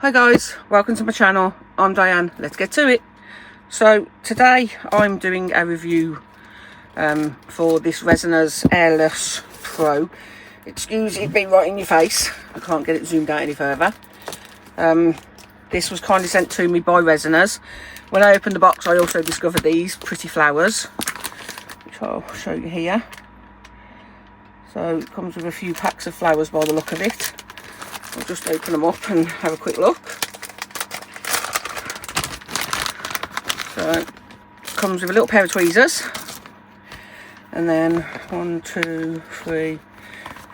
Hi guys, welcome to my channel. I'm Diane. Let's get to it. So today I'm doing a review for this Resiners Airless Pro. Excuse it being right in your face, I can't get it zoomed out any further. This was kindly sent to me by Resiners. When I opened the box I also discovered these pretty flowers, which I'll show you here. So it comes with a few packs of flowers by the look of it. I'll just open them up and have a quick look. So it comes with a little pair of tweezers, and then 1, 2, 3,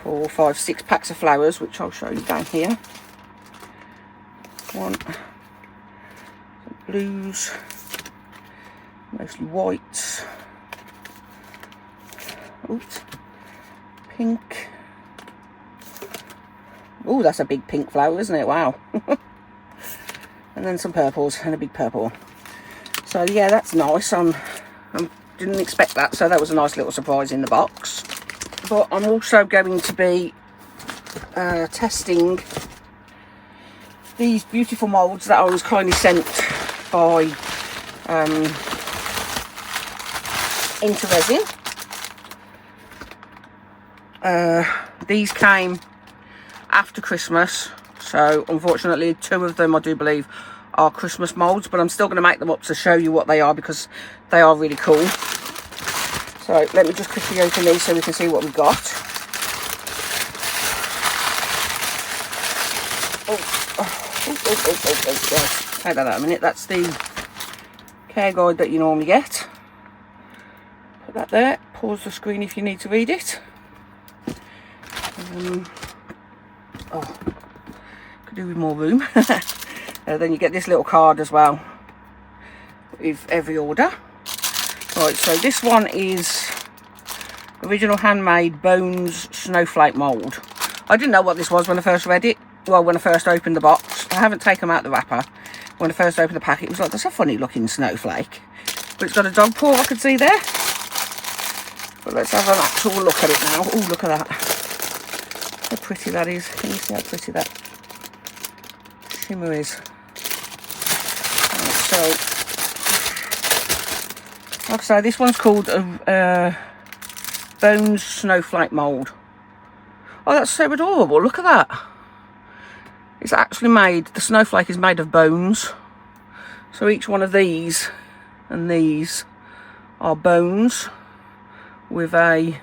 4, 5, 6 packs of flowers, which I'll show you down here. One, blues, mostly whites, oops, pink. Oh, that's a big pink flower, isn't it? Wow. And then some purples and a big purple. So yeah, that's nice. I didn't expect that, so that was a nice little surprise in the box. But I'm also going to be testing these beautiful moulds that I was kindly sent by IntoResin. These came after Christmas, so unfortunately 2 of them I do believe are Christmas moulds, but I'm still going to make them up to show you what they are because they are really cool. So let me just quickly open these so we can see what we've got. Hold on a minute, that's the care guide that you normally get. Put that there, pause the screen if you need to read it. Could do with more room. Then you get this little card as well with every order. Right, so this one is original handmade bones snowflake mould. I didn't know what this was when I first read it. Well, when I first opened the box. I haven't taken them out the wrapper. When I first opened the packet, it was like, that's a funny looking snowflake. But it's got a dog paw, I could see there. But let's have an actual look at it now. Oh, look at that. How pretty that is. Can you see how pretty that shimmer is? Right, so, like I say, this one's called Bones Snowflake Mould. Oh, that's so adorable. Look at that. It's actually made, the snowflake is made of bones. So each one of these and these are bones with a,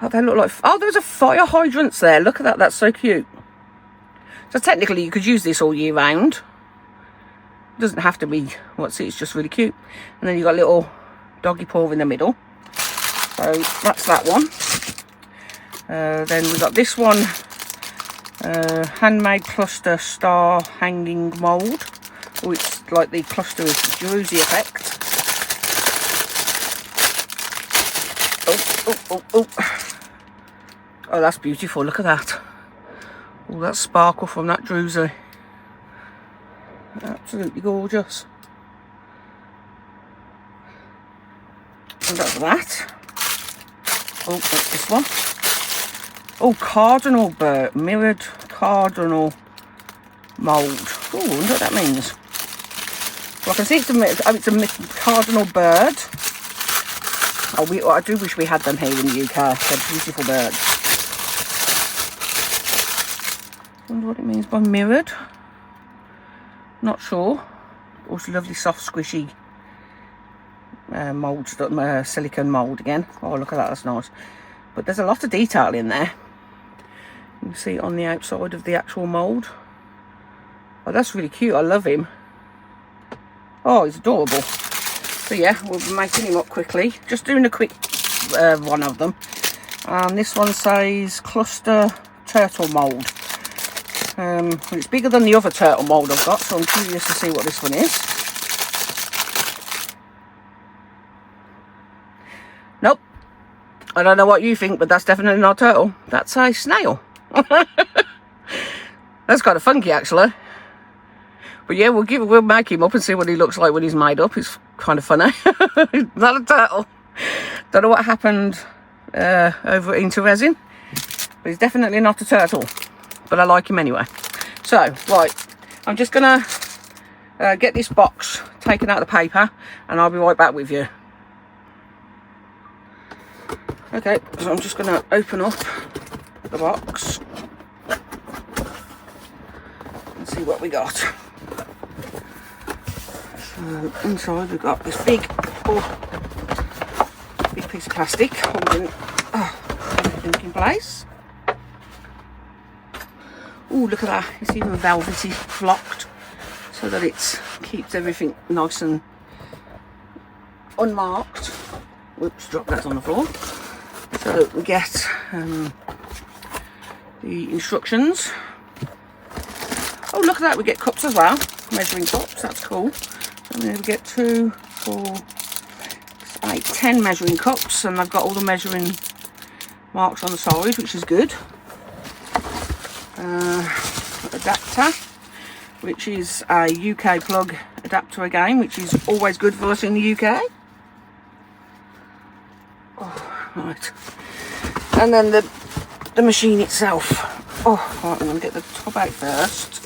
oh, they look like, oh, there's a fire hydrants there. Look at that, that's so cute. So technically you could use this all year round. It doesn't have to be, what's it, it's just really cute. And then you've got a little doggy paw in the middle. So that's that one. Then we've got this one, handmade cluster star hanging mould. Oh, it's like the cluster is the Jersey effect. Oh, that's beautiful. Look at that. Oh, that sparkle from that druzy. Absolutely gorgeous. And that's that. Oh, that's this one. Oh, cardinal bird, mirrored cardinal mould. Oh, I wonder what that means. Well, I can see it's a cardinal bird. Oh, I do wish we had them here in the UK. They're beautiful birds. I wonder what it means by mirrored. Not sure. Also lovely soft squishy mould, silicone mould again. Oh, look at that, that's nice. But there's a lot of detail in there. You can see it on the outside of the actual mould. Oh, that's really cute. I love him. Oh, he's adorable. So yeah, we'll be making him up quickly. Just doing a quick one of them. This one says cluster turtle mould. It's bigger than the other turtle mould I've got, so I'm curious to see what this one is. Nope. I don't know what you think, but that's definitely not a turtle. That's a snail. That's kind of funky, actually. But yeah, we'll make him up and see what he looks like when he's made up. It's kind of funny. He's not a turtle. Don't know what happened over at IntoResin, but he's definitely not a turtle. But I like him anyway. So, right, I'm just gonna get this box taken out of the paper, and I'll be right back with you. Okay, so I'm just gonna open up the box and see what we got. So inside we've got this big piece of plastic holding everything in place. Oh, look at that, it's even velvety flocked so that it keeps everything nice and unmarked. Whoops, drop that on the floor. So that we get the instructions. Oh, look at that, we get cups as well, measuring cups, that's cool. So then we get 2, 4, 8, 10 measuring cups, and I've got all the measuring marks on the side, which is good. Adapter, which is a UK plug adapter again, which is always good for us in the UK. Oh, right. And then the machine itself. Oh, right, I'm going to get the top out first.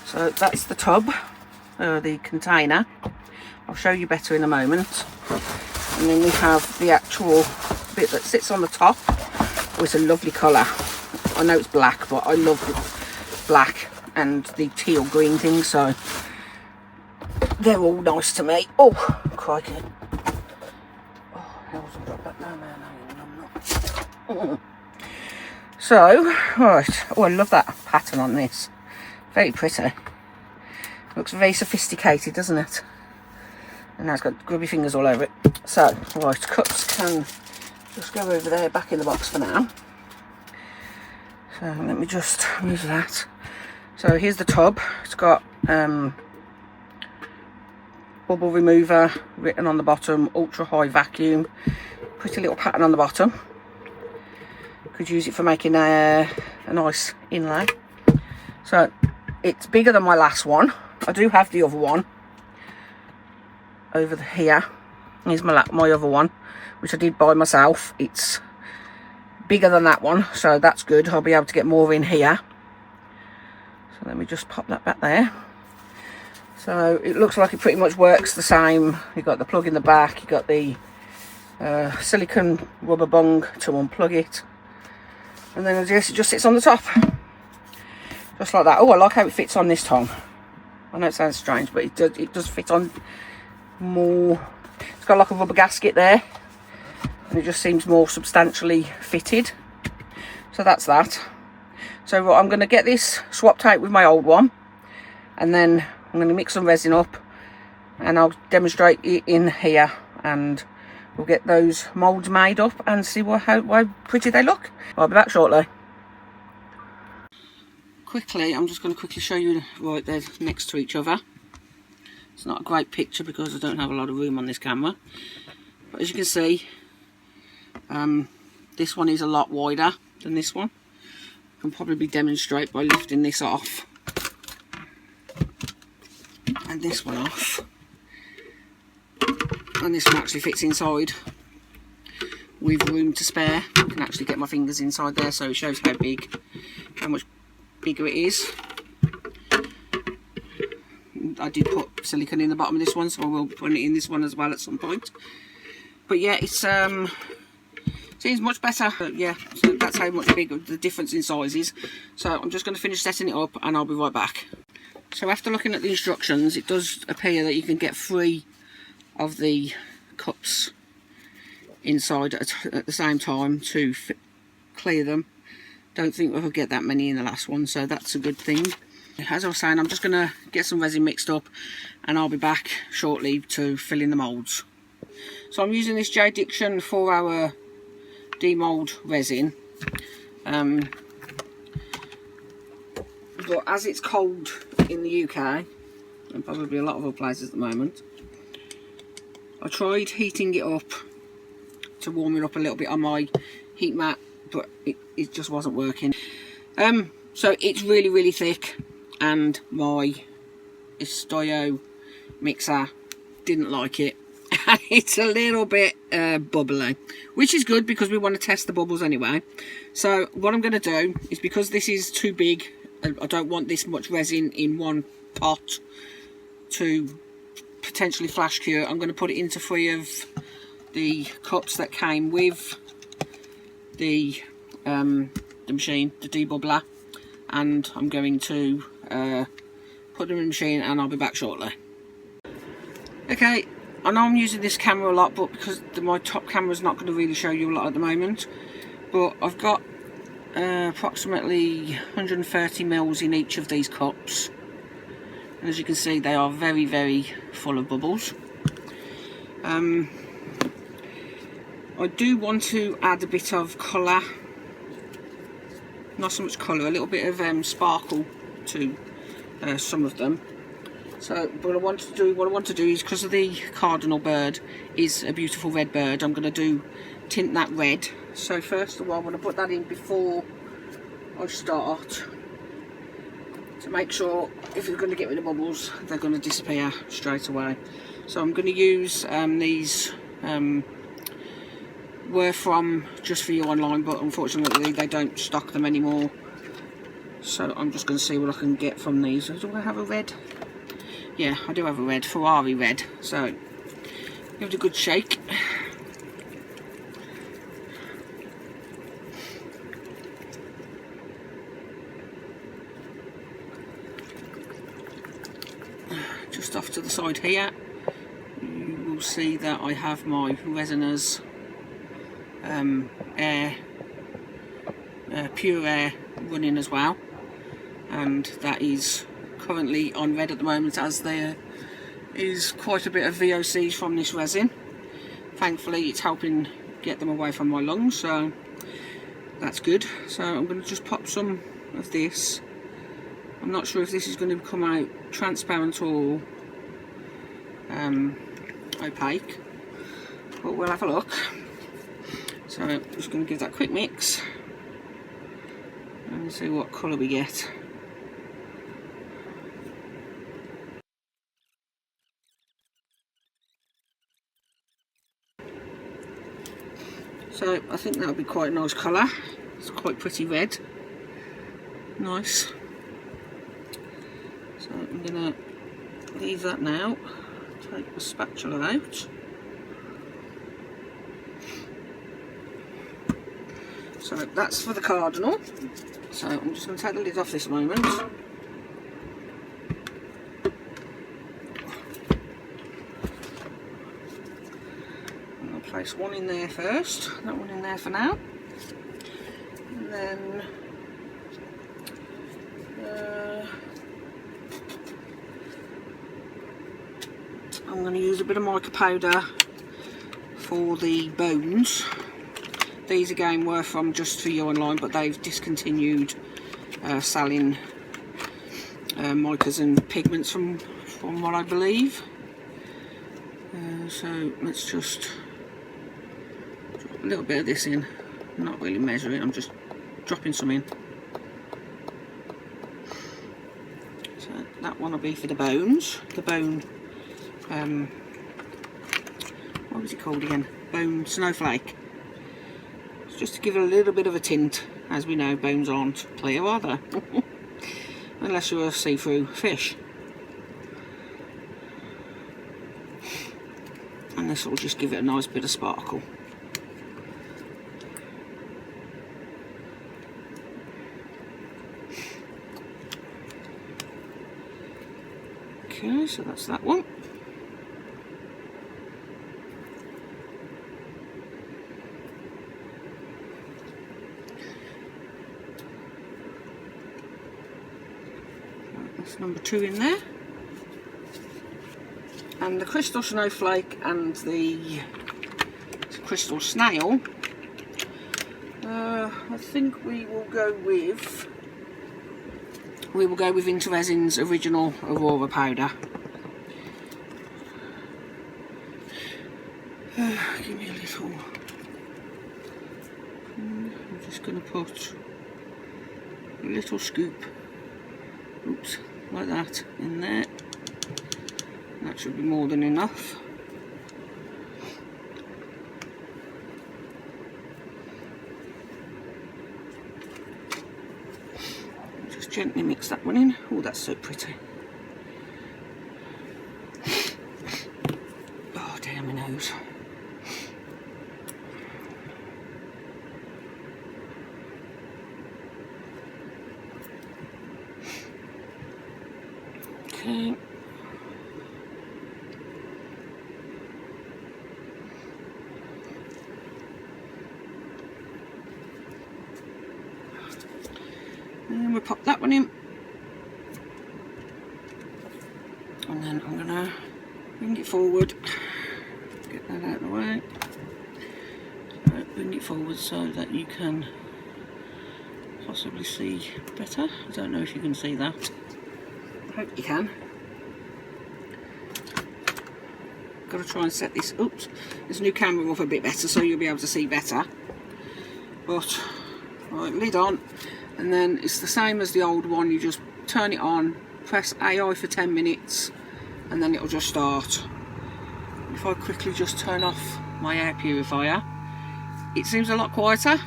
So that's the tub, the container. I'll show you better in a moment. And then we have the actual bit that sits on the top. Oh, it's a lovely colour. I know it's black, but I love the black and the teal green thing, so they're all nice to me. Oh, crikey. Oh, I wasn't drop that. No, I'm not. Oh. So, right. Oh, I love that pattern on this. Very pretty. Looks very sophisticated, doesn't it? And now it's got grubby fingers all over it. So, right, cups can just go over there, back in the box for now. So let me just move that. So here's the tub. It's got bubble remover written on the bottom, ultra high vacuum. Pretty little pattern on the bottom. Could use it for making a nice inlay. So it's bigger than my last one. I do have the other one over here. Here's my other one, which I did buy myself. It's bigger than that one, so that's good. I'll be able to get more in here. So let me just pop that back there. So it looks like it pretty much works the same. You've got the plug in the back, you've got the silicone rubber bung to unplug it, and then I guess it just sits on the top, just like that. Oh, I like how it fits on this tongue. I know it sounds strange, but it does fit on more. It's got like a rubber gasket there, and it just seems more substantially fitted. So that's that. So I'm going to get this swapped out with my old one, and then I'm going to mix some resin up, and I'll demonstrate it in here, and we'll get those moulds made up and see how pretty they look. I'll be back shortly. Quickly, I'm just going to quickly show you, right, they're next to each other. It's not a great picture because I don't have a lot of room on this camera, but as you can see, this one is a lot wider than this one. I can probably demonstrate by lifting this off and this one off, and this one actually fits inside with room to spare. I can actually get my fingers inside there, so it shows how much bigger it is. I did put silicone in the bottom of this one, so I will put it in this one as well at some point. But yeah, it's seems much better. But yeah, so that's how much bigger the difference in sizes. So I'm just going to finish setting it up, and I'll be right back. So after looking at the instructions, it does appear that you can get 3 of the cups inside at the same time to clear them. Don't think we'll get that many in the last one, so that's a good thing. As I was saying, I'm just going to get some resin mixed up, and I'll be back shortly to fill in the moulds. So I'm using this J Diction 4-hour demold resin. But as it's cold in the UK, and probably a lot of other places at the moment, I tried heating it up to warm it up a little bit on my heat mat, but it just wasn't working. So it's really thick, and my Istio mixer didn't like it, it's a little bit bubbly, which is good because we want to test the bubbles anyway. So what I'm going to do is, because this is too big, I don't want this much resin in one pot to potentially flash cure, I'm going to put it into 3 of the cups that came with the machine, the debubbler, and I'm going to put them in the machine and I'll be back shortly. Okay, I know I'm using this camera a lot, but because my top camera is not going to really show you a lot at the moment, but I've got approximately 130 mils in each of these cups, and as you can see they are very, very full of bubbles. I do want to add a bit of colour, not so much colour, a little bit of sparkle to some of them. So what I want to do is, because of the cardinal bird is a beautiful red bird, I'm going to tint that red. So first of all, I want to put that in before I start, to make sure if you're going to get rid of bubbles, they're going to disappear straight away. So I'm going to use these were from Just For You online, but unfortunately they don't stock them anymore. So I'm just going to see what I can get from these. Do I have a red? Yeah, I do have a red, Ferrari red. So give it a good shake. Just off to the side here, you will see that I have my Resiners pure air running as well, and that is currently on red at the moment, as there is quite a bit of VOCs from this resin. Thankfully it's helping get them away from my lungs, so that's good. So I'm going to just pop some of this. I'm not sure if this is going to come out transparent or opaque, but we'll have a look. So I'm just going to give that a quick mix and see what colour we get. So I think that would be quite a nice colour. It's quite pretty red. Nice. So I'm going to leave that now. Take the spatula out. So that's for the cardinal. So I'm just going to take the lid off this moment. And I'll place one in there first. That one in there for now. And then I'm going to use a bit of mica powder for the bones. These again were from Just For You online, but they've discontinued selling micas and pigments from what I believe. So let's just drop a little bit of this in. I'm not really measuring, I'm just dropping some in. So that one will be for the bones. The bone, what was it called again? Bone snowflake. Just to give it a little bit of a tint. As we know, bones aren't clear, are they? Unless you're a see-through fish. And this will just give it a nice bit of sparkle. Okay, so that's that one. That's number 2 in there. And the crystal snowflake and the crystal snail, I think we will go with IntoResin's original Aurora powder. Give me a little. I'm just going to put a little scoop, oops, like that in there. That should be more than enough. gently mix that one in. Oh, that's so pretty. Oh, damn my nose. Okay. And we'll pop that one in. And then I'm gonna bring it forward. Get that out of the way. So bring it forward so that you can possibly see better. I don't know if you can see that. I hope you can. Got to try and set this, oops, this new camera up a bit better so you'll be able to see better. But, right, lid on, and then it's the same as the old one. You just turn it on, press AI for 10 minutes, and then it'll just start. If I quickly just turn off my air purifier, it seems a lot quieter,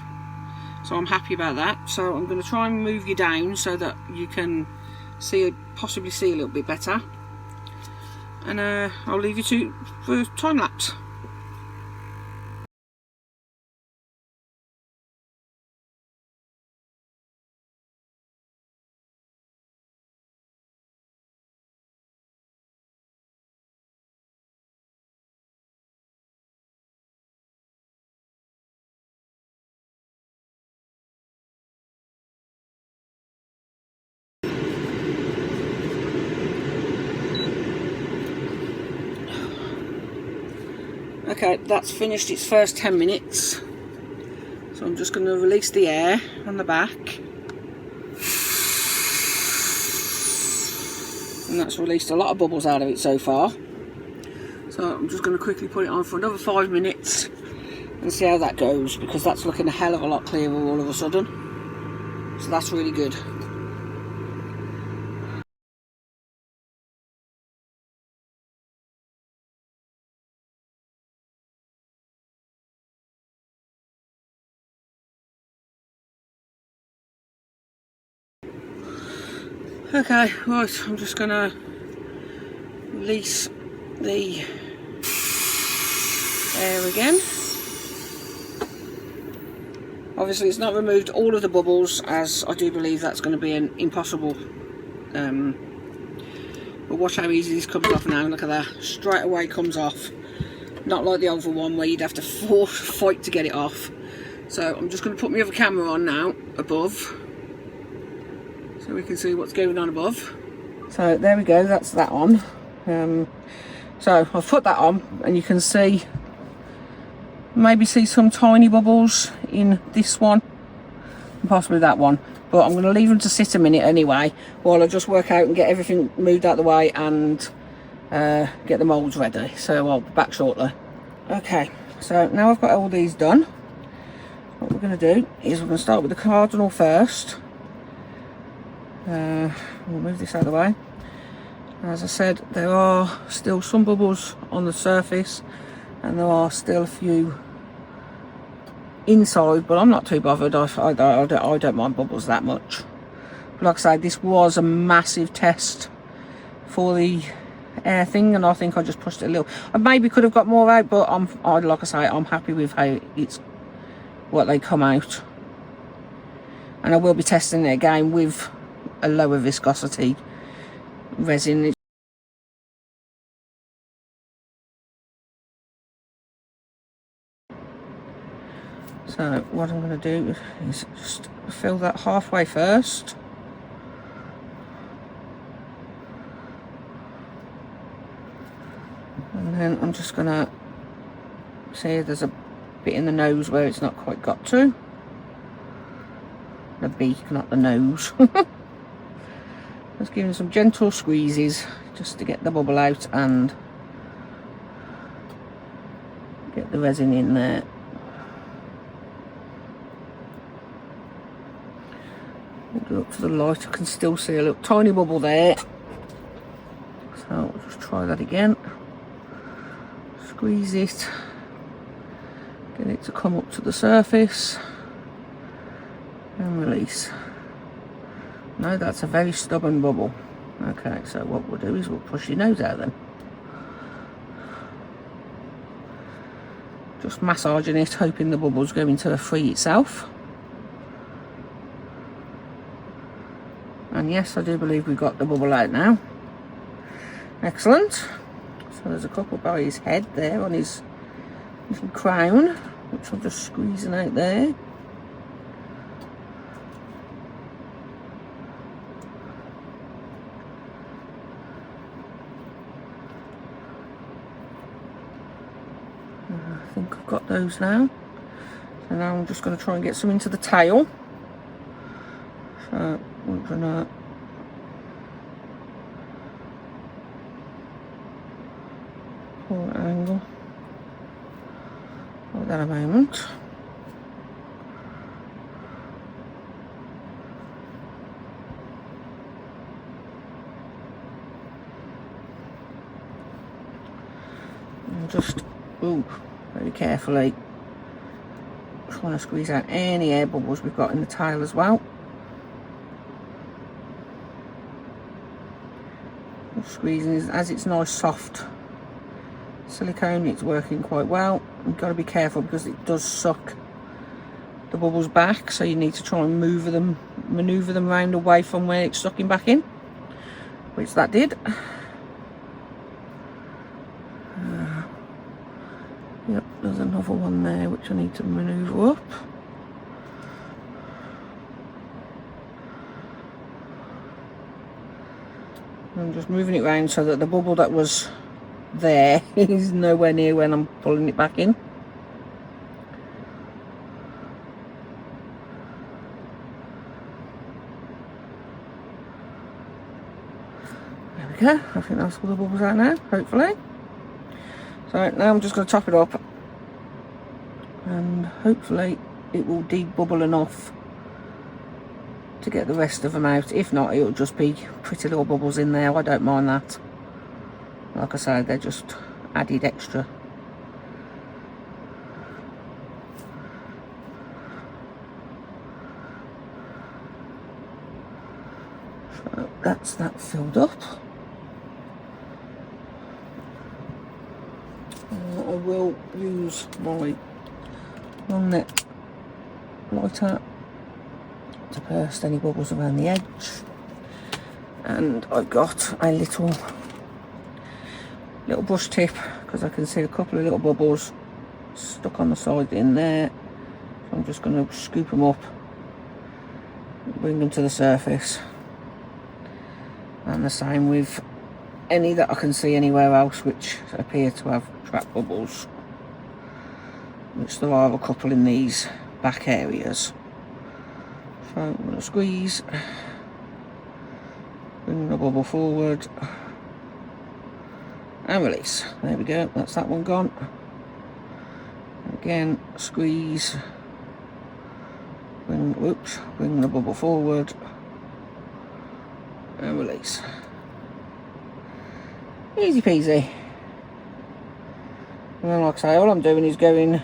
so I'm happy about that. So I'm going to try and move you down so that you can see, possibly see a little bit better, and I'll leave you for time lapse. Okay, that's finished its first 10 minutes. So I'm just going to release the air on the back. And that's released a lot of bubbles out of it so far. So I'm just going to quickly put it on for another 5 minutes and see how that goes, because that's looking a hell of a lot clearer all of a sudden. So that's really good. Okay, right, I'm just going to release the air again. Obviously it's not removed all of the bubbles, as I do believe that's going to be an impossible. But watch how easy this comes off now. Look at that, straight away comes off. Not like the other one where you'd have to fight to get it off. So I'm just going to put my other camera on now, above, so we can see what's going on above. So there we go, that's that on. So I've put that on, and you can see, maybe see some tiny bubbles in this one, and possibly that one. But I'm going to leave them to sit a minute anyway, while I just work out and get everything moved out of the way and get the moulds ready. So I'll be back shortly. Okay, so now I've got all these done, what we're going to do is we're going to start with the cardinal first. We'll move this out of the way. As I said, there are still some bubbles on the surface, and there are still a few inside, but I'm not too bothered. I don't mind bubbles that much. But like I say, this was a massive test for the air thing, and I think I just pushed it a little. I maybe could have got more out, but like I say, I'm happy with how what they come out. And I will be testing it again with a lower viscosity resin. So what I'm going to do is just fill that halfway first. And then I'm just going to see there's a bit in the nose where it's not quite got to. The beak, not the nose. Just giving some gentle squeezes just to get the bubble out and get the resin in there. We'll go up to the light. I can still see a little tiny bubble there. So I'll just try that again. Squeeze it. Get it to come up to the surface. And release. No, that's a very stubborn bubble. Okay, so what we'll do is we'll push your nose out then. Just massaging it, hoping the bubble's going to free itself. And yes, I do believe we've got the bubble out now. Excellent. So there's a couple by his head there on his little crown, which I'm just squeezing out there. I think I've got those now. So now I'm just going to try and get some into the tail. So we're going to pull an angle. Hold that a moment. And just, ooh, very carefully trying to squeeze out any air bubbles we've got in the tail as well. Just squeezing as it's nice soft silicone, it's working quite well. You've got to be careful because it does suck the bubbles back, so you need to try and maneuver them round away from where it's sucking back in, which that did. Yep, there's another one there which I need to manoeuvre up. I'm just moving it around so that the bubble that was there is nowhere near when I'm pulling it back in. There we go. I think that's all the bubbles out now, hopefully. So now I'm just going to top it up, and hopefully it will debubble enough to get the rest of them out. If not, it'll just be pretty little bubbles in there. I don't mind that. Like I say, they're just added extra. So that's that filled up. I will use my long neck lighter to burst any bubbles around the edge, and I've got a little brush tip because I can see a couple of little bubbles stuck on the side in there, so I'm just going to scoop them up, bring them to the surface, and the same with any that I can see anywhere else which appear to have trap bubbles, which there are a couple in these back areas. So I'm going to squeeze, bring the bubble forward and release. There we go, that's that one gone. Again, squeeze, bring the bubble forward and release. Easy peasy. And then, like I say, all I'm doing is going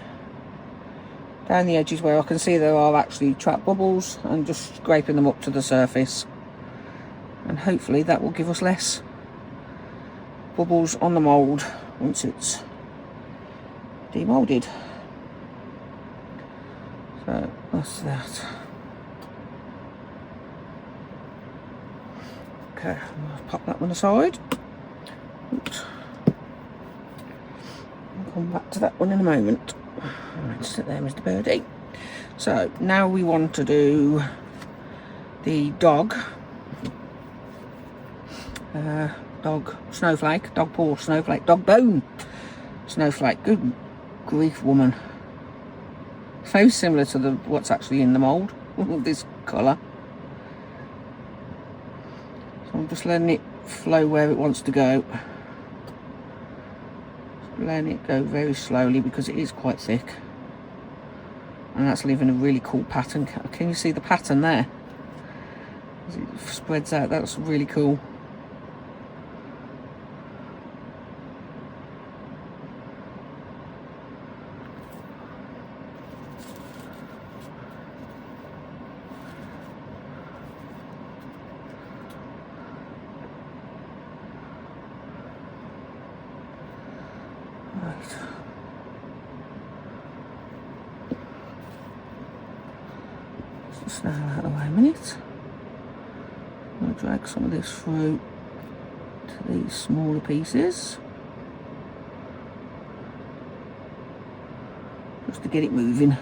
down the edges where I can see there are actually trap bubbles and just scraping them up to the surface, and hopefully that will give us less bubbles on the mould once it's demolded. So that's that. Okay, I'll pop that one aside. Oops. I'll come back to that one in a moment. Right, sit there, Mr. Birdie. So now we want to do the dog snowflake, dog paw snowflake, dog bone snowflake. Good grief, woman. Very similar to what's actually in the mould, this colour. So I'm just letting it flow where it wants to go. Just letting it go very slowly because it is quite thick. And that's leaving a really cool pattern. Can you see the pattern there? As it spreads out, that's really cool. Just now out of the way a minute. I'm going to drag some of this through to these smaller pieces, just to get it moving.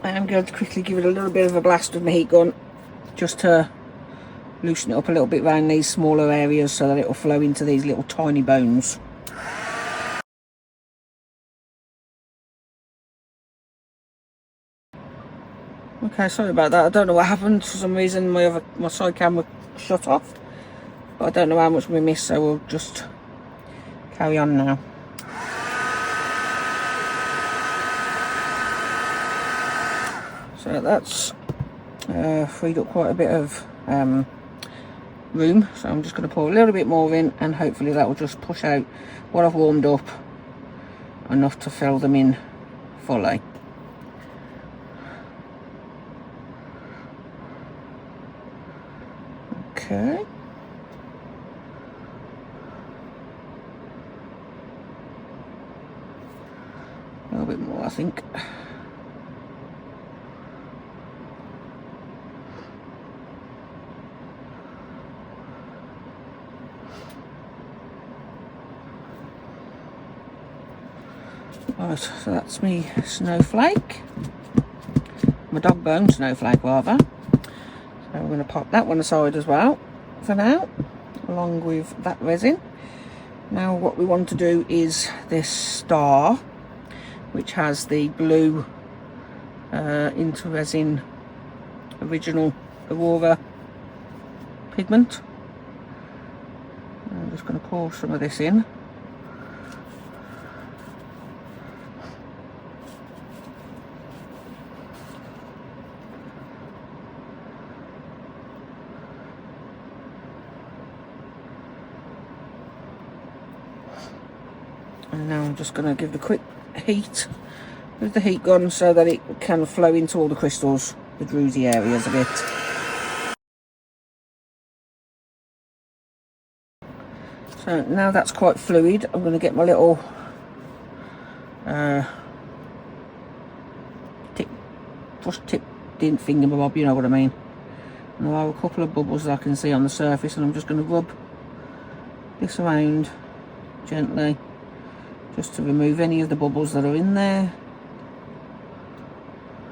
I am going to quickly give it a little bit of a blast with my heat gun, just to loosen it up a little bit around these smaller areas so that it will flow into these little tiny bones. Okay, sorry about that. I don't know what happened. For some reason my side camera shut off, but I don't know how much we missed, so we'll just carry on now. So that's freed up quite a bit of room, so I'm just going to pour a little bit more in, and hopefully that will just push out what I've warmed up enough to fill them in fully. Okay. A little bit more, I think. Right, so that's me snowflake, my dog bone snowflake rather. So we're going to pop that one aside as well for now, along with that resin. Now what we want to do is this star, which has the blue IntoResin original Aurora pigment. I'm just going to pour some of this in. And now I'm just going to give the quick heat with the heat gun so that it can flow into all the crystals, the druzy areas of it. So now that's quite fluid, I'm going to get my little tip dint thingamabob, you know what I mean. And I'll have a couple of bubbles that I can see on the surface, and I'm just going to rub this around gently, just to remove any of the bubbles that are in there.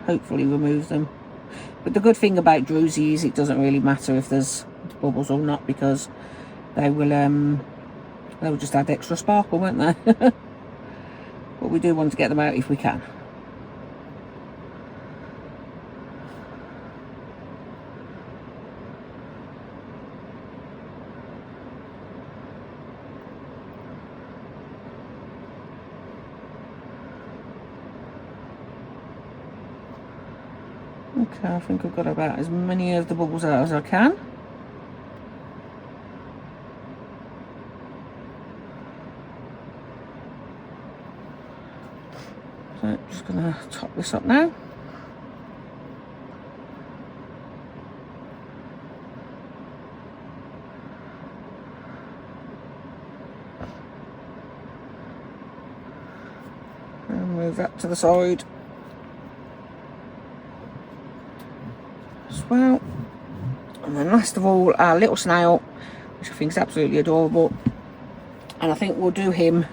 Hopefully remove them. But the good thing about druzy is it doesn't really matter if there's bubbles or not, because they will just add extra sparkle, won't they? But we do want to get them out if we can. Okay, I think I've got about as many of the bubbles out as I can. So I'm just going to top this up now. And move that to the side as well. And then last of all, our little snail, which I think is absolutely adorable. And I think we'll do him,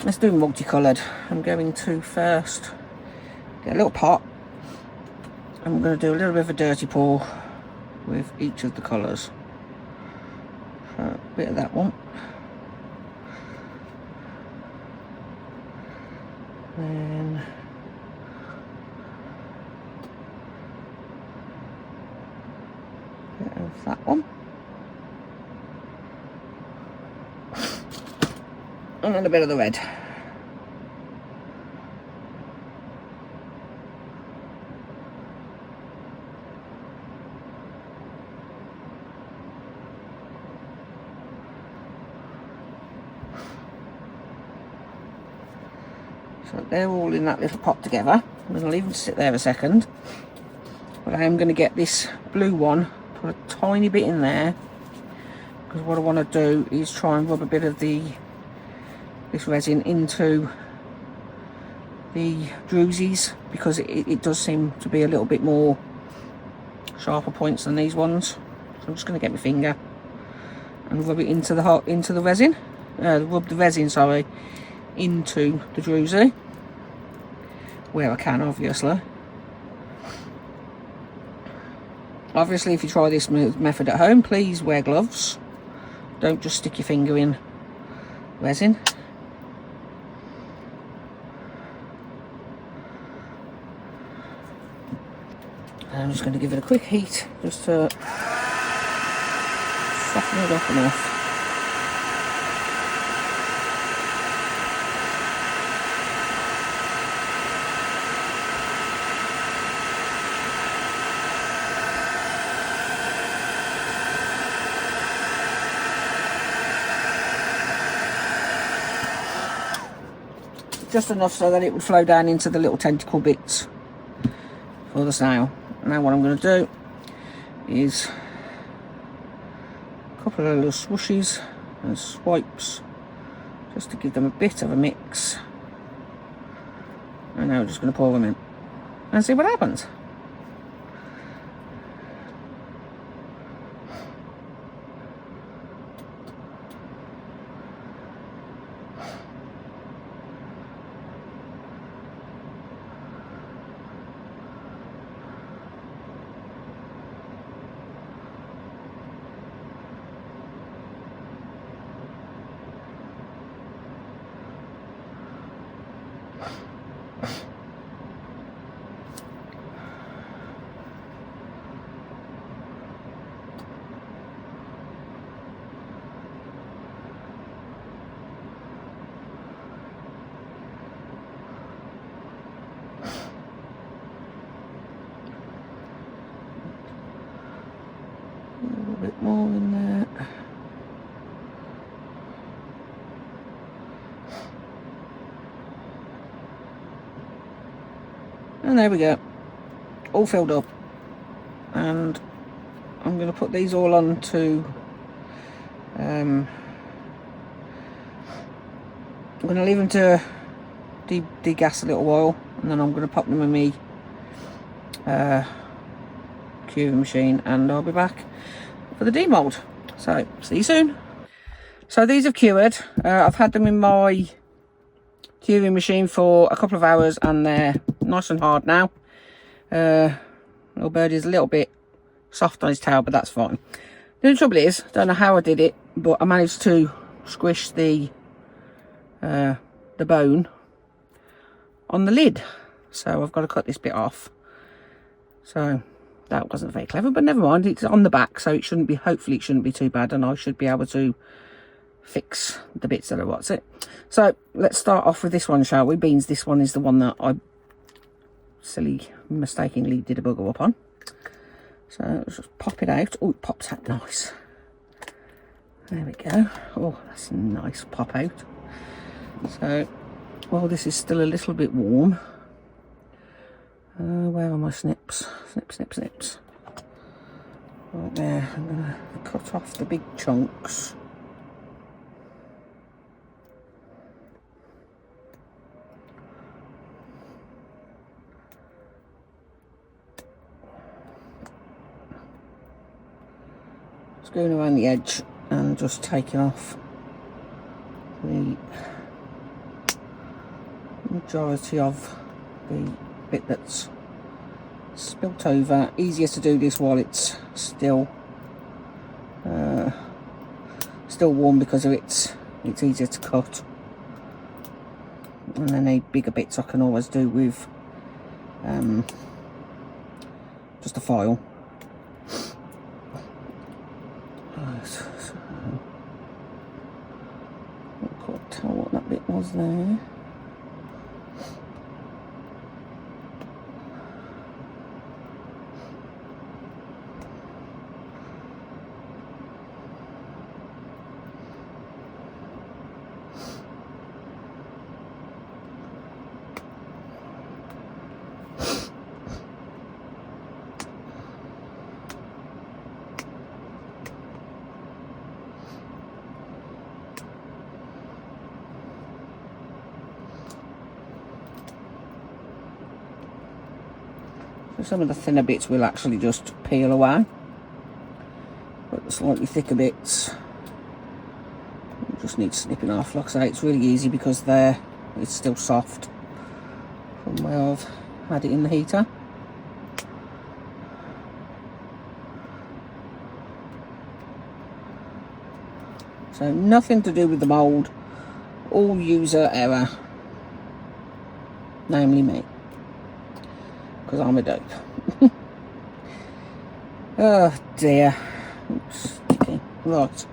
let's do him multicoloured. I'm going to first get a little pot, and I'm going to do a little bit of a dirty pour with each of the colours. So a bit of that one. Then bit of that one. And then a bit of the red. So they're all in that little pot together. I'm going to leave them to sit there a second. But I am going to get this blue one, put a tiny bit in there. Because what I want to do is try and rub a bit of this resin into the drusies, because it does seem to be a little bit more sharper points than these ones. So I'm just going to get my finger and rub it into the resin. Rub the resin, sorry, into the druzy where I can, obviously. Obviously, if you try this method at home, please wear gloves. Don't just stick your finger in resin. I'm just going to give it a quick heat just to soften it up enough. Just enough so that it would flow down into the little tentacle bits for the snail. Now what I'm going to do is a couple of little swooshes and swipes just to give them a bit of a mix. And now we're just going to pour them in and see what happens. A bit more in there. And there we go, all filled up. And I'm going to put these all onto I'm going to leave them to degas a little while, and then I'm going to pop them in my curing machine, and I'll be back for the demold. So see you soon. So these have cured. I've had them in my curing machine for a couple of hours, and they're nice and hard now. Little birdie's a little bit soft on his tail, but that's fine. The only trouble is, don't know how I did it, but I managed to squish the bone on the lid, so I've got to cut this bit off. So that wasn't very clever, but never mind. It's on the back, so it shouldn't be, hopefully it shouldn't be too bad, and I should be able to fix the bits that are what's it. So let's start off with this one, shall we? Beans, this one is the one that I mistakenly did a bugger up on. So let's just pop it out. Oh, it pops out nice. There we go. Oh, that's a nice pop out. So, well, this is still a little bit warm. Where are my snips? Snip, snip, snips. Right there. I'm going to cut off the big chunks. Just going around the edge and just taking off the majority of the bit that's spilt over. Easier to do this while it's still warm, because of it's easier to cut. And then the bigger bits I can always do with just a file. Right, so I can't tell what that bit was there. So some of the thinner bits will actually just peel away, but the slightly thicker bits just need snipping off. Like I say, it's really easy because it's still soft from where I've had it in the heater. So nothing to do with the mould, all user error, namely me, because I'm a dope. Oh dear. Oops, okay. Right,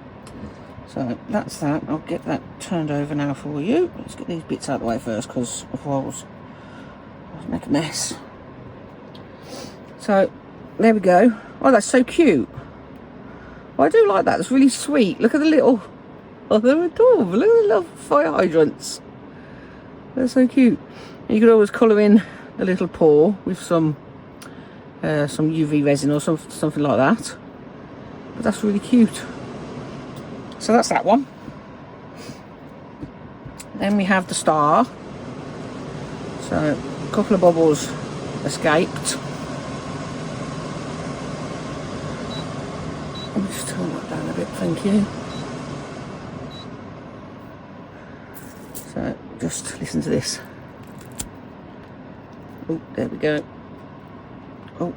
so that's that. I'll get that turned over now for you. Let's get these bits out of the way first, because otherwise I'll make a mess. So there we go. Oh, that's so cute. Oh, I do like that. It's really sweet. Look at the little, oh, they're adorable. Look at the little fire hydrants. They're so cute. And you could always colour in the little paw with some UV resin or something like that. But that's really cute. So that's that one. Then we have the star. So a couple of bubbles escaped. Let me just turn that down a bit, thank you. So just listen to this. Oh, there we go. Oh.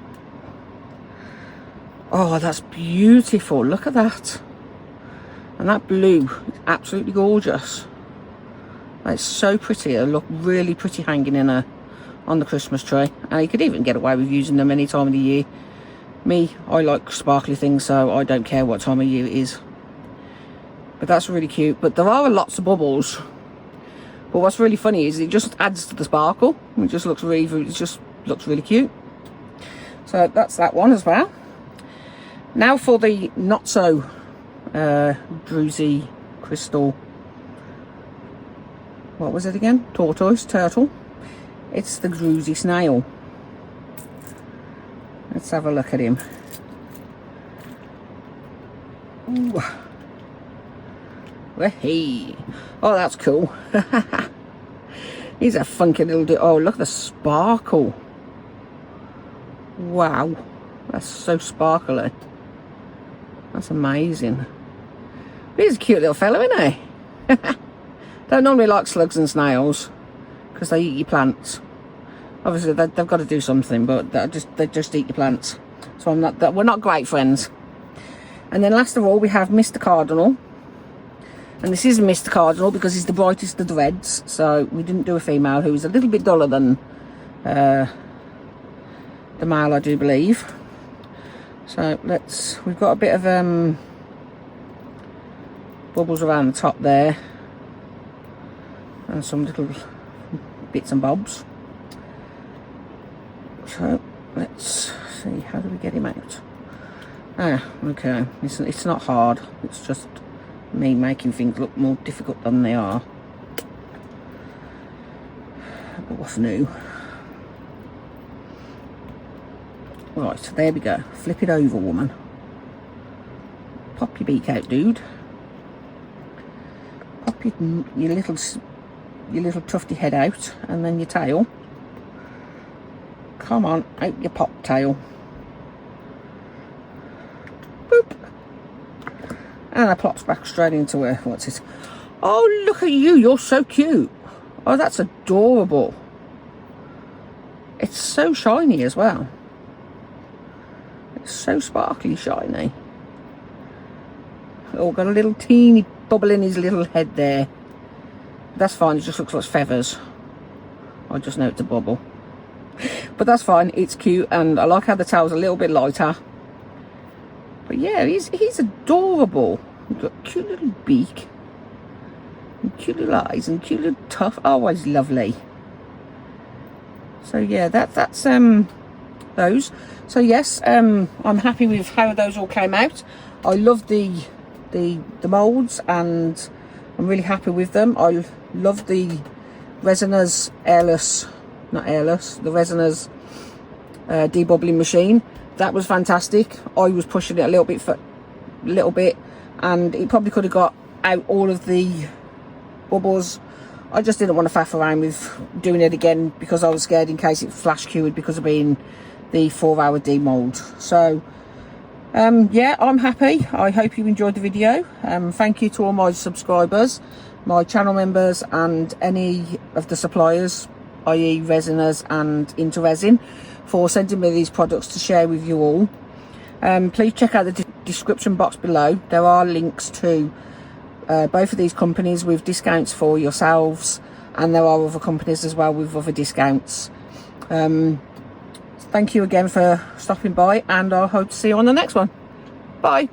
Oh, that's beautiful. Look at that. And that blue is absolutely gorgeous. It's so pretty. It'll look really pretty hanging on the Christmas tree. And you could even get away with using them any time of the year. Me, I like sparkly things, so I don't care what time of year it is. But that's really cute. But there are lots of bubbles. But what's really funny is it just adds to the sparkle. It just looks really cute. So that's that one as well. Now for the not so druzy crystal. What was it again? Turtle. It's the druzy snail. Let's have a look at him. Ooh. Hey. Oh, that's cool. He's a funky little oh, look at the sparkle. Wow. That's so sparkly. That's amazing. He's a cute little fellow, isn't he? Don't normally like slugs and snails because they eat your plants. Obviously, they've got to do something, but they just eat your plants. So we're not great friends. And then last of all, we have Mr. Cardinal. And this is Mr. Cardinal because he's the brightest of the reds. So we didn't do a female who's a little bit duller than the male, I do believe. So we've got a bit of bubbles around the top there. And some little bits and bobs. So let's see, how do we get him out? Ah, okay, it's not hard, it's just me making things look more difficult than they are. But what's new? Right, so there we go. Flip it over, woman. Pop your beak out, dude. Pop your little tufty head out, and then your tail. Come on, out your pop tail. Boop. And I plops back straight into her. What's it? Oh, look at you. You're so cute. Oh, that's adorable. It's so shiny as well. It's so sparkly shiny. Oh, got a little teeny bubble in his little head there. That's fine. It just looks like feathers. I just know it's a bubble. But that's fine. It's cute. And I like how the tail's a little bit lighter. But yeah, he's adorable. He's got a cute little beak, and cute little eyes, and cute little tuft. Oh, he's lovely. So yeah, that's those. So yes, I'm happy with how those all came out. I love the moulds, and I'm really happy with them. I love the Resiners the Resiners debubbling machine. That was fantastic. I was pushing it a little bit, and it probably could have got out all of the bubbles. I just didn't want to faff around with doing it again because I was scared in case it flash cured because of being the 4-hour demold. So yeah, I'm happy. I hope you enjoyed the video. Thank you to all my subscribers, my channel members, and any of the suppliers, i.e. Resiners and IntoResin, for sending me these products to share with you all. Please check out the description box below. There are links to both of these companies with discounts for yourselves, and there are other companies as well with other discounts. Thank you again for stopping by, and I hope to see you on the next one. Bye.